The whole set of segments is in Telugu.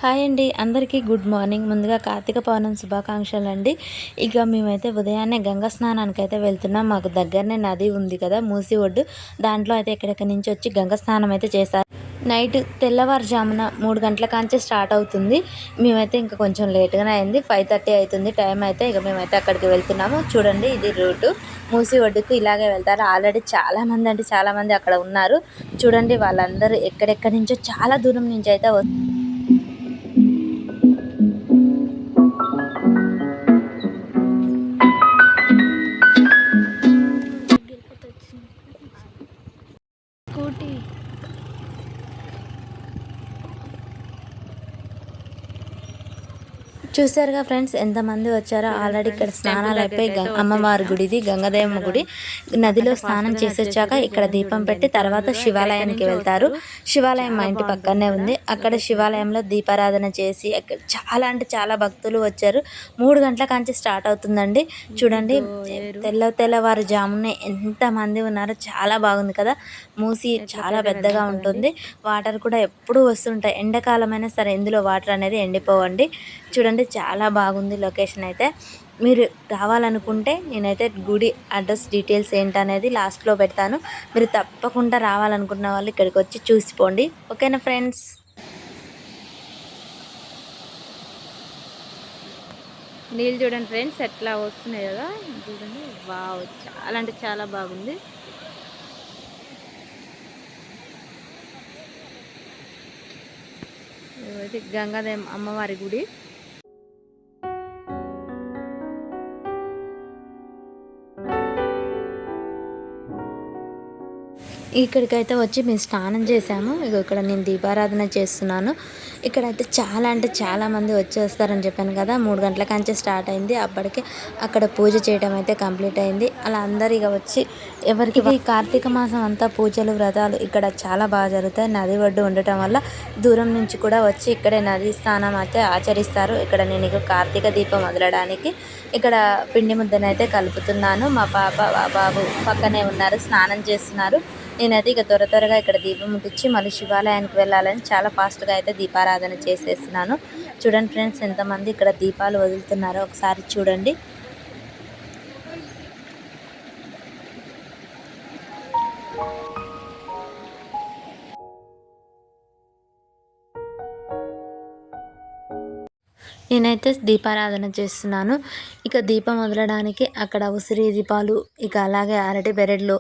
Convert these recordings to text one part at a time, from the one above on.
హాయ్ అండి, అందరికీ గుడ్ మార్నింగ్. ముందుగా కార్తీక పౌర్ణమి శుభాకాంక్షలు అండి. ఇక మేమైతే ఉదయాన్నే గంగా స్నానానికి అయితే వెళ్తున్నాం. మాకు దగ్గరనే నది ఉంది కదా, మూసి ఒడ్డు. దాంట్లో అయితే ఎక్కడెక్కడి నుంచి వచ్చి గంగా స్నానం అయితే చేస్తారు. నైట్ తెల్లవారుజామున 3 గంటల కాంచి స్టార్ట్ అవుతుంది. మేమైతే ఇంకా కొంచెం లేట్గానే అయింది, 5:30 అవుతుంది టైం అయితే. ఇక మేమైతే అక్కడికి వెళ్తున్నాము. చూడండి, ఇది రూటు. మూసి ఒడ్డుకు ఇలాగే వెళ్తారు. ఆల్రెడీ చాలామంది అంటే చాలామంది అక్కడ ఉన్నారు. చూడండి, వాళ్ళందరూ ఎక్కడెక్కడి నుంచో చాలా దూరం నుంచి అయితే స్కూటీ చూసారుగా ఫ్రెండ్స్, ఎంతమంది వచ్చారో. ఆల్రెడీ ఇక్కడ స్నానాలు అయిపోయి అమ్మవారి గుడిది, గంగదేవమ్మ గుడి. నదిలో స్నానం చేసి వచ్చాక ఇక్కడ దీపం పెట్టి తర్వాత శివాలయానికి వెళ్తారు. శివాలయం మా ఇంటి పక్కనే ఉంది. అక్కడ శివాలయంలో దీపారాధన చేసి అక్కడ చాలా అంటే చాలా భక్తులు వచ్చారు. 3 గంటల కాంచి స్టార్ట్ అవుతుందండి. చూడండి, తెల్లవారుజామునే ఎంతమంది ఉన్నారో. చాలా బాగుంది కదా. మూసి చాలా పెద్దగా ఉంటుంది. వాటర్ కూడా ఎప్పుడూ వస్తుంటాయి. ఎండాకాలమైనా సరే ఇందులో వాటర్ అనేది ఎండిపోవండి. చూడండి, చాలా బాగుంది లొకేషన్ అయితే. మీరు రావాలనుకుంటే నేనైతే గుడి అడ్రస్ డీటెయిల్స్ ఏంటనేది లాస్ట్లో పెడతాను. మీరు తప్పకుండా రావాలనుకున్న వాళ్ళు ఇక్కడికి వచ్చి చూసిపోండి. ఓకేనా ఫ్రెండ్స్? నీళ్ళు చూడండి ఫ్రెండ్స్, ఎట్లా వస్తున్నాయి కదా. చూడండి, వావ్, చాలా అంటే చాలా బాగుంది. ఇది గంగాదేవి అమ్మవారి గుడి. ఇక్కడికైతే వచ్చి మేము స్నానం చేసాము. ఇక్కడ నేను దీపారాధన చేస్తున్నాను. ఇక్కడైతే చాలా అంటే చాలామంది వచ్చేస్తారని చెప్పాను కదా. 3 గంటల కాంచే స్టార్ట్ అయింది. అప్పటికే అక్కడ పూజ చేయడం అయితే కంప్లీట్ అయింది. అలా అందరు ఇక వచ్చి ఎవరికి ఈ కార్తీక మాసం అంతా పూజలు వ్రతాలు ఇక్కడ చాలా బాగా జరుగుతాయి. నది ఒడ్డు ఉండటం వల్ల దూరం నుంచి కూడా వచ్చి ఇక్కడే నది స్నానం అయితే ఆచరిస్తారు. ఇక్కడ నేను ఇక కార్తీక దీపం వదలడానికి ఇక్కడ పిండి ముద్దనైతే కలుపుతున్నాను. మా పాప బాబు పక్కనే ఉన్నారు, స్నానం చేస్తున్నారు. నేనైతే ఇక త్వరగా ఇక్కడ దీపం ముట్టించి మళ్ళీ శివాలయానికి వెళ్ళాలని చాలా ఫాస్ట్గా అయితే దీపారాధన చేసేస్తున్నాను. చూడండి ఫ్రెండ్స్, ఎంతమంది ఇక్కడ దీపాలు వదులుతున్నారో ఒకసారి చూడండి. నేనైతే దీపారాధన చేస్తున్నాను. ఇక దీపం వదలడానికి అక్కడ ఉసిరి దీపాలు, ఇక అలాగే అరటి బెరళ్ళు,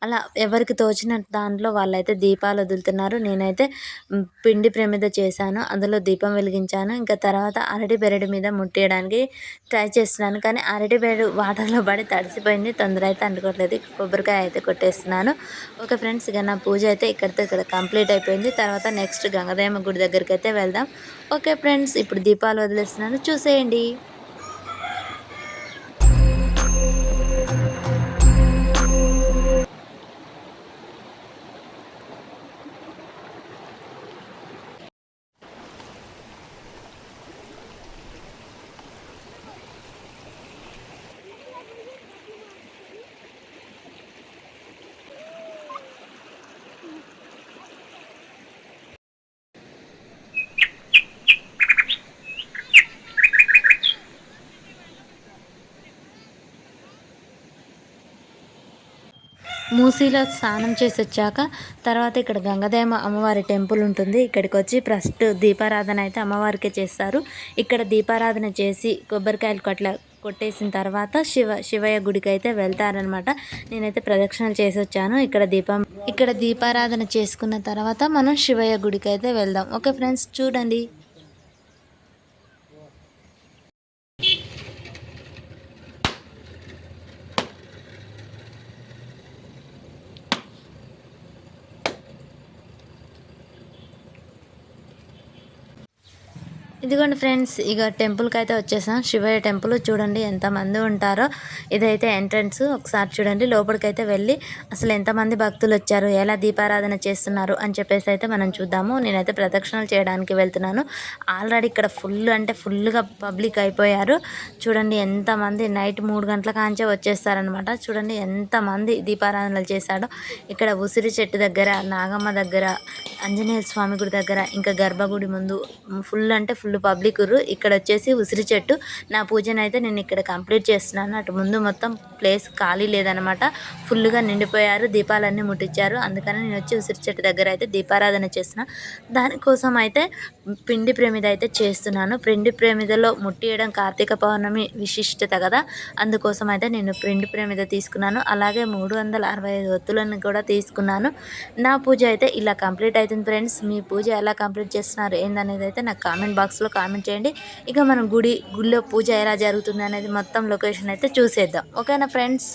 అలా ఎవరికి తోచిన దాంట్లో వాళ్ళైతే దీపాలు వదులుతున్నారు. నేనైతే పిండి ప్రమిద చేశాను, అందులో దీపం వెలిగించాను. ఇంకా తర్వాత అరటి బెరడు మీద ముట్టేయడానికి ట్రై చేస్తున్నాను, కానీ అరటి బెరడు వాటర్లో పడి తడిసిపోయింది. తొందర అయితే అంటుకోవట్లేదు. కొబ్బరికాయ అయితే కొట్టేస్తున్నాను. ఓకే ఫ్రెండ్స్, ఇక నా పూజ అయితే ఇక్కడ కంప్లీట్ అయిపోయింది. తర్వాత నెక్స్ట్ గంగదేవమ్మ గుడి దగ్గరికి అయితే వెళ్దాం. ఓకే ఫ్రెండ్స్, ఇప్పుడు దీపాలు వదిలేస్తున్నాను, చూసేయండి. మూసీలో స్నానం చేసి వచ్చాక తర్వాత ఇక్కడ గంగదేవ అమ్మవారి టెంపుల్ ఉంటుంది. ఇక్కడికి వచ్చి ఫస్ట్ దీపారాధన అయితే అమ్మవారికే చేస్తారు. ఇక్కడ దీపారాధన చేసి కొబ్బరికాయలు కొట్టేసిన తర్వాత శివయ్య గుడికి అయితే వెళ్తారనమాట. నేనైతే ప్రదక్షిణలు చేసి వచ్చాను. ఇక్కడ దీపారాధన చేసుకున్న తర్వాత మనం శివయ్య గుడికి అయితే వెళ్దాం. ఓకే ఫ్రెండ్స్, చూడండి. ఇదిగోండి ఫ్రెండ్స్, ఇక టెంపుల్కి అయితే వచ్చేసాం. శివయ్య టెంపుల్ చూడండి ఎంతమంది ఉంటారో. ఇదైతే ఎంట్రన్స్. ఒకసారి చూడండి లోపలికైతే వెళ్ళి అసలు ఎంతమంది భక్తులు వచ్చారు, ఎలా దీపారాధన చేస్తున్నారు అని చెప్పేసి అయితే మనం చూద్దాము. నేనైతే ప్రదక్షిణలు చేయడానికి వెళ్తున్నాను. ఆల్రెడీ ఇక్కడ ఫుల్ అంటే ఫుల్గా పబ్లిక్ అయిపోయారు. చూడండి ఎంతమంది నైట్ 3 గంటల కాంచే వచ్చేస్తారనమాట. చూడండి ఎంతమంది దీపారాధనలు చేశాడో. ఇక్కడ ఉసిరి చెట్టు దగ్గర, నాగమ్మ దగ్గర, ఆంజనేయ స్వామి గుడి దగ్గర, ఇంకా గర్భగుడి ముందు ఫుల్ అంటే ఫుల్ పబ్లిక్. ఇక్కడ వచ్చేసి ఉసిరి చెట్టు. నా పూజనైతే నేను ఇక్కడ కంప్లీట్ చేస్తున్నాను. అటు ముందు మొత్తం ప్లేస్ ఖాళీ లేదనమాట, ఫుల్గా నిండిపోయారు. దీపాలన్నీ ముట్టించారు. అందుకని నేను వచ్చి ఉసిరి చెట్టు దగ్గర అయితే దీపారాధన చేస్తున్నాను. దానికోసం అయితే పిండి ప్రమిద అయితే చేస్తున్నాను. పిండి ప్రమిదలో ముట్టియడం కార్తీక పౌర్ణమి విశిష్టత కదా, అందుకోసం అయితే నేను పిండి ప్రమిద తీసుకున్నాను. అలాగే 365 ఒత్తులను కూడా తీసుకున్నాను. నా పూజ అయితే ఇలా కంప్లీట్ అవుతుంది ఫ్రెండ్స్. మీ పూజ ఎలా కంప్లీట్ చేస్తున్నారు ఏందనేది అయితే నాకు కామెంట్ బాక్స్లో కామెంట్ చేయండి. ఇక మనం గుడిలో పూజ ఎలా జరుగుతుంది అనేది మొత్తం లొకేషన్ అయితే చూసేద్దాం. ఓకేనా ఫ్రెండ్స్?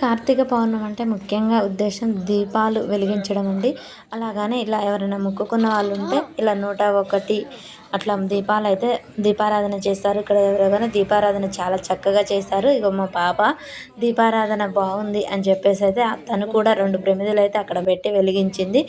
కార్తీక పౌర్ణమి అంటే ముఖ్యంగా ఉద్దేశం దీపాలు వెలిగించడం అండి. అలాగని ఇలా ఎవరైనా మొక్కుకున్న వాళ్ళు ఉంటే ఇలా 101 అట్లా దీపాలు అయితే దీపారాధన చేస్తారు. ఇక్కడ ఎవరైనా దీపారాధన చాలా చక్కగా చేశారు. ఇగో మా పాప దీపారాధన బాగుంది అని చెప్పేసి అయితే తను కూడా 2 ప్రమిదలు అయితే అక్కడ పెట్టి వెలిగించింది.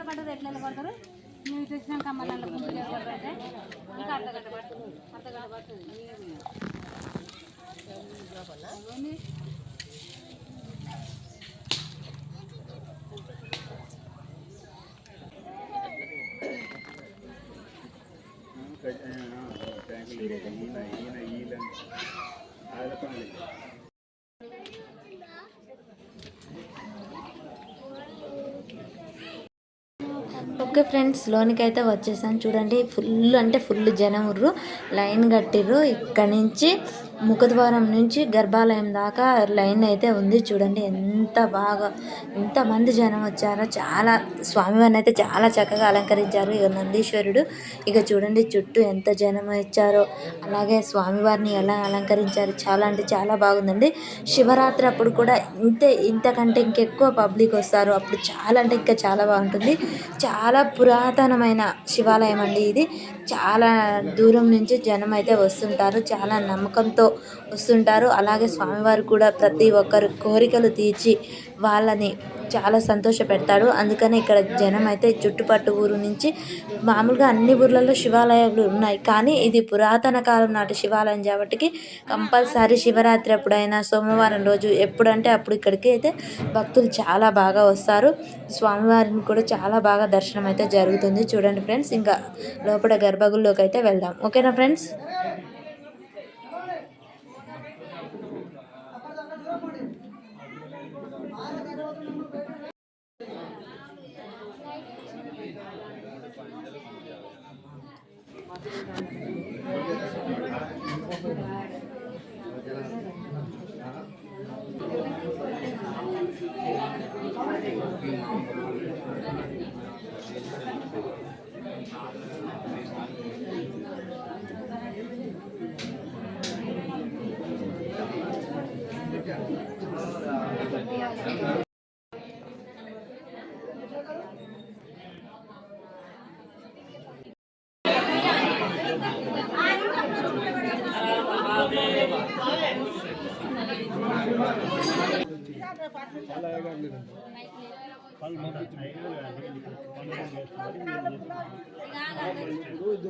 పడ్డది ఎట్లా పడతారు నువ్వు తెచ్చినాక మళ్ళీ గుంపు అయితే ఇంకా అర్ధగంట పడుతుంది అర్ధగంట పడుతుంది ఓకే ఫ్రెండ్స్, లోనికి అయితే వచ్చేసాను. చూడండి ఫుల్ అంటే ఫుల్ జనం ఉర్రు, లైన్ కట్టిర్రు. ఇక్కడ నుంచి ముఖద్వారం నుంచి గర్భాలయం దాకా లైన్ అయితే ఉంది. చూడండి ఎంతమంది జనం వచ్చారో. చాలా స్వామివారిని అయితే చాలా చక్కగా అలంకరించారు. ఇక నందీశ్వరుడు, ఇక చూడండి చుట్టూ ఎంత జనం వచ్చారో. అలాగే స్వామివారిని ఎలా అలంకరించారు, చాలా అంటే చాలా బాగుందండి. శివరాత్రి అప్పుడు కూడా ఇంతకంటే ఇంకెక్కువ పబ్లిక్ వస్తారు. అప్పుడు చాలా అంటే ఇంకా చాలా బాగుంటుంది. చాలా పురాతనమైన శివాలయం అండి ఇది. చాలా దూరం నుంచి జనం అయితే వస్తుంటారు, చాలా నమ్మకంతో వస్తుంటారు. అలాగే స్వామివారు కూడా ప్రతి ఒక్కరు కోరికలు తీర్చి వాళ్ళని చాలా సంతోష పెడతాడు. అందుకని ఇక్కడ జనం అయితే చుట్టుపట్టు ఊరు నుంచి, మామూలుగా అన్ని ఊర్లలో శివాలయాలు ఉన్నాయి కానీ ఇది పురాతన కాలం నాటి శివాలయం కాబట్టి కంపల్సరీ శివరాత్రి అప్పుడైనా సోమవారం రోజు ఎప్పుడంటే అప్పుడు ఇక్కడికి అయితే భక్తులు చాలా బాగా వస్తారు. స్వామివారిని కూడా చాలా బాగా దర్శనం అయితే జరుగుతుంది. చూడండి ఫ్రెండ్స్, ఇంకా లోపల గర్భగుడిలోకి అయితే వెళ్దాం. ఓకేనా ఫ్రెండ్స్?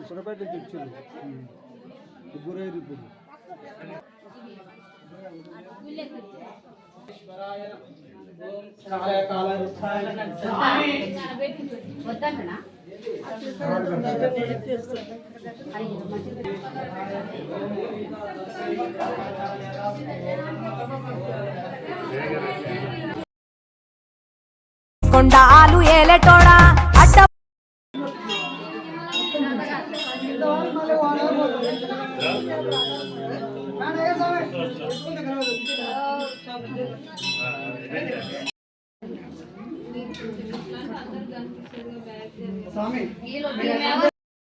సొరపేట నుంచి వచ్చారు ముగ్గురైరు ఇప్పుడు కొండాలు ఏలేటోడా అడ్డ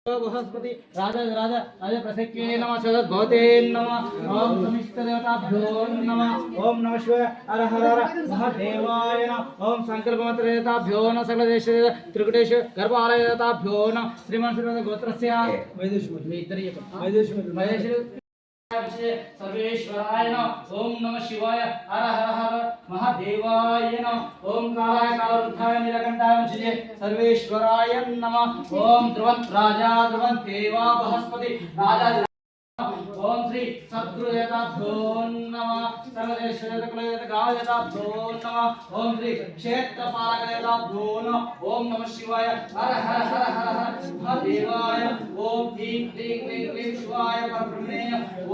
बृहस्पति राजा राजा राजा प्रसक्ये नमः सदद्भवते नमः ओम समिष्ट देवताभ्यो नमः ओम नमः शिवाय हर हर हर महादेवाय नमः ओम संकल्प मंत्र देवताभ्यो नमः सकल देश त्रिकुटेश गर्भालय देवताभ्यो नमः श्रीमान श्रीमद गोत्रस्य महेश सर्वेश्वराय नमः ओम नमः शिवाय हर हर हर महादेवाय नमः ओम कालाय कालरुद्धाय नीलकंठाय नमः सर्वेश्वराय नमः ओम ध्रुवं राजा ध्रुवं देवा बृहस्पति राजा ओम श्री सद्गुरु देवताभ्यो नमः सर्वदेशदेवता कुलदेवता गावदेवताभ्यो नमः ओम श्री क्षेत्रपालक देवताभ्यो नमः ओम नमः शिवाय हर हर हर हर हर महादेवाय ओम ह्रीं क्लीं क्लीं क्लीं शिवाय परब्रह्मणे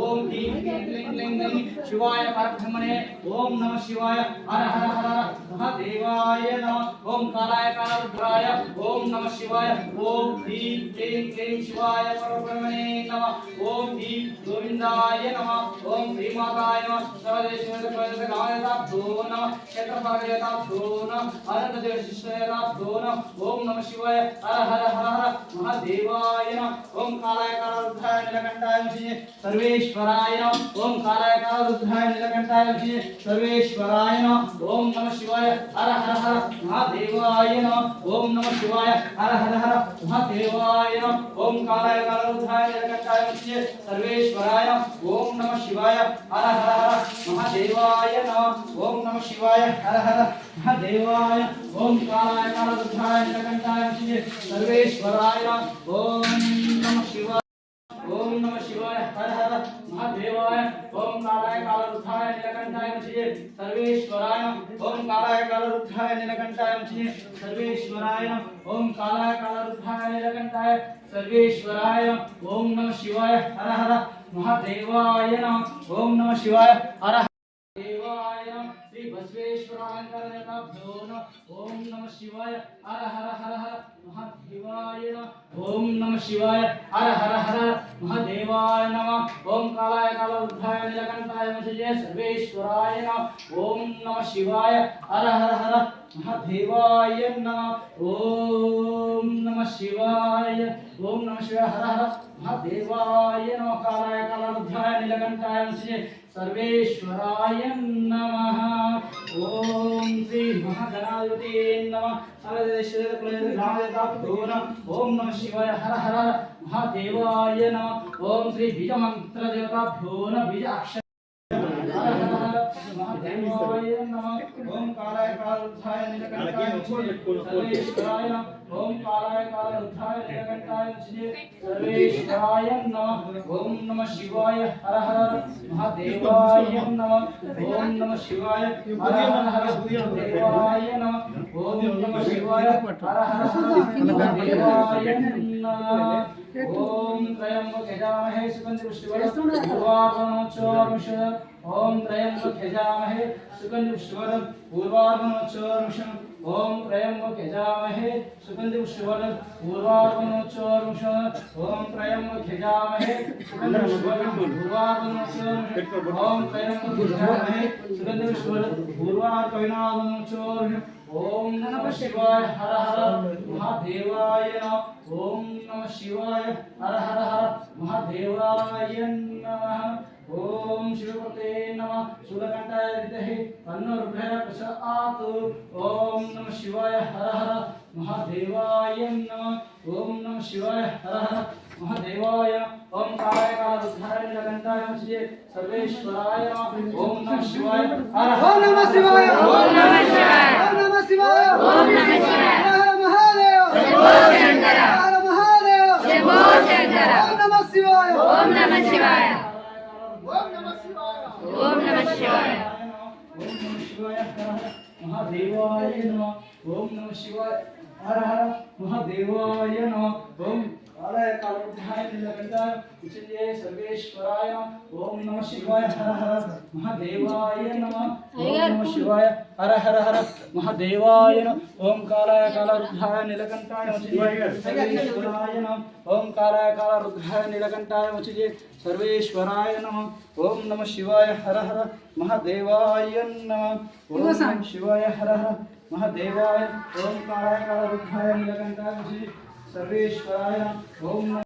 ओम ह्रीं क्लीं क्लीं क्लीं क्लीं शिवाय परब्रह्मणे ओम नमः शिवाय हर हर हर हर महादेवाय नमः ओम कालाय कालरुद्राय ओम नमः शिवाय ओम ह्रीं क्लीं क्लीं शिवाय परब्रह्मणे नमः ओम ह्रीं गोविंदाय नमः ओम श्रीमाताय नमः सर्वदेशदेवताभ्यो नमः क्षेत्रपालकदेवताभ्यो नमः अनन्तदेवशिष्टदेवताभ्यो नमः ओम नमः शिवाय हर हर हर हर महादेवाय नमः ओम कालाय कालरुद्धाय नीलकंठाय नमः सर्वेश्वराय नमः ओम कालाय कालरुद्धाय नीलकंठाय नमः सर्वेश्वराय नमः ओम नमः शिवाय हर हर हर महादेवाय नमः ओम नमः शिवाय हर हर हर महादेवाय नमः ओम कालाय कालरुद्धाय नीलकंठाय नमः सर्वेश्वराय ओम नमः शिवाय हर हर हर महादेवाय नमः ओम नमः शिवाय हर हर महादेवाय ओम कालाय कालरुद्धाय नीलकंठाय सर्वेश्वराय ओम नमः शिवाय ओम नमः शिवाय हर हर महादेवाय ओम कालाय कालरुद्धाय नीलकंठाय सर्वेश्वराय ओम कालाय कालरुद्धाय नीलकंठाय सर्वेश्वराय ओम कालाय कालरुद्धाय नीलकंठाय सर्वेश्वराय ओम नमः शिवाय हर हर महादेवाय नमः ओम नमः शिवाय हर हर देवाय श्री बसवेश्वरालंकार देवताभ्यो नमः ओम नमः शिवाय हर हर हर हर महादेवाय नमः ओम नमः शिवाय हर हर हर महादेवाय नमः ओम कालाय कालरुद्धाय नीलकंठाय नमः सर्वेश्वराय नमः ओम नमः शिवाय हर हर हर महादेवाय नमः ओम नमः शिवाय ओम नमः शिवाय हर हर महादेवाय नमः कालाय कालरुद्धाय नीलकंठाय सर्वेश्वराय नमः ओम श्री महागणाधिपते नमः सर्वदेशदेवताभ्यो नमः ओम नमः शिवाय हर हर महादेवाय नमः ओम श्री बीज मंत्र देवताभ्यो नमः बीज अक्षर महादेवाय नमः ओम कालाय कालरुद्धाय नीलकंठाय सर्वेश्वराय नमः ओम कालाय कालरुद्धाय नीलकंठाय सर्वेश्वराय नमः ओम नमः शिवाय हर हर महादेवाय नमः ओम नमः शिवाय हर हर महादेवाय नमः ओम नमः शिवाय हर हर महादेवाय नमः ओम त्र्यंबक यजामहे सुगंधि पुष्टिवर्धनोच्चारणोच्चारणं ओम त्र्यंबक यजामहे सुगंधि पुष्टिवर्धन पूर्वार्धनोच्चारणं ओम त्र्यंबक यजामहे सुगंधि पुष्टिवर्धन पूर्वार्धनोच्चारणं ओम त्र्यंबक यजामहे सुगंधि पुष्टिवर्धन पूर्वार्धनोच्चारणं ओम त्र्यंबक यजामहे सुगंधि पुष्टिवर्धन पूर्वार्धनोच्चारणं ओम नमः शिवाय हर हर महादेवाय नमः ओम नमः शिवाय हर हर हर महादेवाय नमः ఓం శివపతే నమః శూలకంఠాయ విద్మహే తన్నో రుద్రః ప్రచోదయాత్ ఓం నమః శివాయ హర హర మహాదేవాయ నమః ఓం నమః శివాయ హర హర మహాదేవాయ ఓం కాలాయ కాలరుద్రాయ నీలకంఠాయ శ్రీ సర్వేశ్వరాయ నమః ఓం నమః శివాయ హర హర ఓం నమః శివాయ ఓం నమః శివాయ ఓం నమః శివాయ ఓం నమః శివాయ హర హర మహాదేవ శంభో శంకర హర హర మహాదేవ శంభో శంకర ఓం నమః శివాయ ఓం నమః శివాయ ఓం నమః శివాయ ఓం నమః శివాయ ఓం నమః శివాయ హర హర మహాదేవాయ నమః ఓం నమః శివాయ హర హర మహాదేవాయ నమః ఓం కాలాయ కాలరుద్రాయ నీలకంఠాయ విచల్యే సర్వేశ్వరాయ ఓం నమః శివాయ హర హర మహాదేవాయ నమః ఓం నమః శివాయ హర హర హర మహాదేవాయ నమః ఓం కాలాయ కాలరుద్రాయ నీలకంఠాయ విచల్యే సర్వేశ్వరాయ నమః ఓం కాలాయ కాలరుద్రాయ నీలకంఠాయ విచల్యే సర్వేశ్వరాయ నమః ఓం నమః శివాయ హర హర మహాదేవాయ నమః ఓం నమః శివాయ హర హర మహాదేవాయ ఓం కాలాయ కాలరుద్రాయ నీలకంఠాయ విచల్యే సర్వేశ్వరాయ ఓం నమః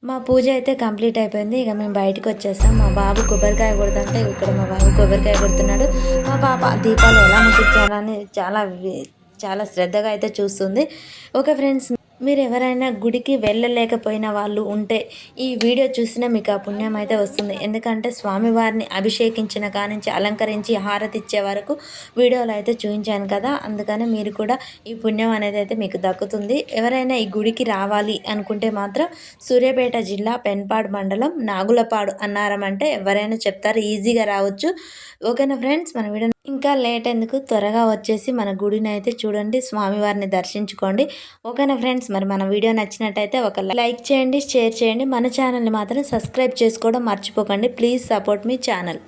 మా పూజ అయితే కంప్లీట్ అయిపోయింది. ఇక మేము బయటకు వచ్చేస్తాం. మా బాబు కొబ్బరికాయ కొడుతుంటే ఇక్కడ మా బాబు కొబ్బరికాయ కొడుతున్నాడు. మా పాప దీపాలు ఎలా ముట్టించాలని చాలా శ్రద్ధగా అయితే చూస్తుంది. ఓకే ఫ్రెండ్స్, మీరు ఎవరైనా గుడికి వెళ్ళలేకపోయిన వాళ్ళు ఉంటే ఈ వీడియో చూసినా మీకు ఆ పుణ్యం అయితే వస్తుంది. ఎందుకంటే స్వామివారిని అభిషేకించిన కానించి అలంకరించి హారతి ఇచ్చే వరకు వీడియోలో అయితే చూపించాను కదా, అందుకని మీరు కూడా ఈ పుణ్యం అనేది అయితే మీకు దక్కుతుంది. ఎవరైనా ఈ గుడికి రావాలి అనుకుంటే మాత్రం సూర్యాపేట జిల్లా పెన్పాడు మండలం నాగులపాడు అన్నారం అంటే ఎవరైనా చెప్తారు, ఈజీగా రావచ్చు. ఓకేనా ఫ్రెండ్స్, మన వీడియో ఇంకా లేట్ ఎందుకు, త్వరగా వచ్చేసి మన గుడిని అయితే చూడండి, స్వామివారిని దర్శించుకోండి. ఓకేనా ఫ్రెండ్స్, మరి మన వీడియో నచ్చినట్టయితే ఒక లైక్ చేయండి, షేర్ చేయండి. మన ఛానల్ని మాత్రం సబ్స్క్రైబ్ చేసుకోవడం మర్చిపోకండి. Please support me channel.